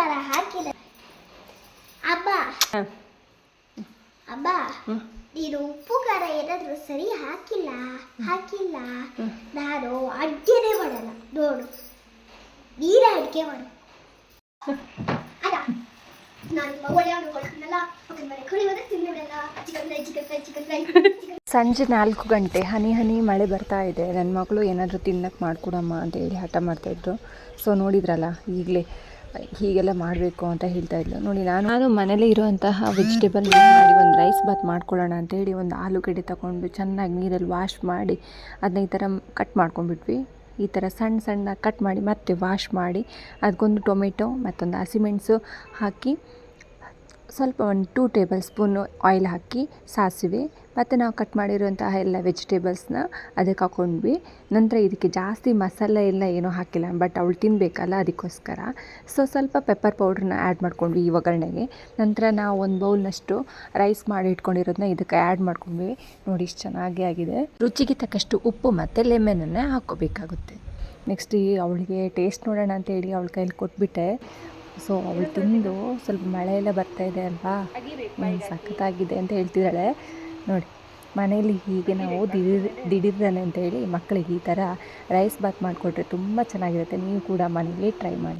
ಖಾರ ಹಾಕಿದ ಅಬ್ಬ ಅಬ್ಬ ನೀನು ಉಪ್ಪು ಖಾರ ಏನಾದರೂ ಸರಿ ಹಾಕಿಲ್ಲ ನಾನು ಅಡ್ಗೆನೇ ಮಾಡಲ್ಲ ನೋಡು ನೀರೇ ಅಡ್ಗೆ ಮಾಡು ಅದ ನಾನು ಒಳ್ಳೆ ಕೊಡ್ತೀನಲ್ಲ ಸಂಜೆ 4 ಗಂಟೆ ಹನಿ ಹನಿ ಮಳೆ ಬರ್ತಾ ಇದೆ. ನನ್ನ ಮಗಳು ಏನಾದರೂ ತಿನ್ನಕ್ಕೆ ಮಾಡಿಕೊಡಮ್ಮ ಅಂತೇಳಿ ಹಠ ಮಾಡ್ತಾಯಿದ್ರು. ಸೊ ನೋಡಿದ್ರಲ್ಲ ಈಗಲೇ ಹೀಗೆಲ್ಲ ಮಾಡಬೇಕು ಅಂತ ಹೇಳ್ತಾಯಿದ್ಲು. ನೋಡಿ ನಾನು ಮನೇಲೇ ಇರುವಂತಹ ವೆಜಿಟೇಬಲ್ ಮಾಡಿ ಒಂದು ರೈಸ್ ಬಾತ್ ಮಾಡ್ಕೊಳ್ಳೋಣ ಅಂತೇಳಿ ಒಂದು ಆಲೂಗಡ್ಡೆ ತೊಗೊಂಡು ಚೆನ್ನಾಗಿ ನೀರಲ್ಲಿ ವಾಶ್ ಮಾಡಿ ಅದನ್ನ ಈ ಥರ ಕಟ್ ಮಾಡ್ಕೊಂಡ್ಬಿಟ್ವಿ. ಈ ಥರ ಸಣ್ಣ ಸಣ್ಣ ಕಟ್ ಮಾಡಿ ಮತ್ತೆ ವಾಶ್ ಮಾಡಿ ಅದಕ್ಕೊಂದು ಟೊಮೆಟೊ ಮತ್ತೊಂದು ಹಸಿಮೆಣಸು ಹಾಕಿ ಸ್ವಲ್ಪ ಒಂದು 2 ಟೇಬಲ್ ಸ್ಪೂನು ಆಯಿಲ್ ಹಾಕಿ ಸಾಸಿವೆ ಮತ್ತು ನಾವು ಕಟ್ ಮಾಡಿರುವಂತಹ ಎಲ್ಲ ವೆಜಿಟೇಬಲ್ಸ್ನ ಅದಕ್ಕೆ ಹಾಕ್ಕೊಂಡ್ವಿ. ನಂತರ ಇದಕ್ಕೆ ಜಾಸ್ತಿ ಮಸಾಲೆ ಎಲ್ಲ ಏನೂ ಹಾಕಿಲ್ಲ, ಬಟ್ ಅವಳು ತಿನ್ನಬೇಕಲ್ಲ ಅದಕ್ಕೋಸ್ಕರ. ಸೊ ಸ್ವಲ್ಪ ಪೆಪ್ಪರ್ ಪೌಡ್ರನ್ನ ಆ್ಯಡ್ ಮಾಡ್ಕೊಂಡ್ವಿ ಈ ಒಗ್ಗರಣೆಗೆ. ನಂತರ ನಾವು ಒಂದು ಬೌಲ್ನಷ್ಟು ರೈಸ್ ಮಾಡಿ ಇಟ್ಕೊಂಡಿರೋದನ್ನ ಇದಕ್ಕೆ ಆ್ಯಡ್ ಮಾಡ್ಕೊಂಡ್ವಿ. ನೋಡಿ ಇಷ್ಟು ಚೆನ್ನಾಗಿ ಆಗಿದೆ. ರುಚಿಗೆ ತಕ್ಕಷ್ಟು ಉಪ್ಪು ಮತ್ತು ಲೆಮನನ್ನು ಹಾಕ್ಕೋಬೇಕಾಗುತ್ತೆ. ನೆಕ್ಸ್ಟ್ ಅವಳಿಗೆ ಟೇಸ್ಟ್ ನೋಡೋಣ ಅಂತೇಳಿ ಅವಳ ಕೈಲಿ ಕೊಟ್ಬಿಟ್ಟೆ. ಸೊ ಅವಳು ತಿಂದು ಸ್ವಲ್ಪ ಮಳೆ ಎಲ್ಲ ಬರ್ತಾಯಿದೆ ಅಲ್ವಾ, ಸಖತ್ತಾಗಿದೆ ಅಂತ ಹೇಳ್ತಿದ್ದಾಳೆ. ನೋಡಿ ಮನೇಲಿ ಹೀಗೆ ನಾವು ದಿಢೀರನೆ ಅಂತೇಳಿ ಮಕ್ಕಳಿಗೆ ಈ ಥರ ರೈಸ್ ಬಾತ್ ಮಾಡಿಕೊಟ್ರೆ ತುಂಬ ಚೆನ್ನಾಗಿರುತ್ತೆ. ನೀವು ಕೂಡ ಮನೇಲಿ ಟ್ರೈ ಮಾಡಿ.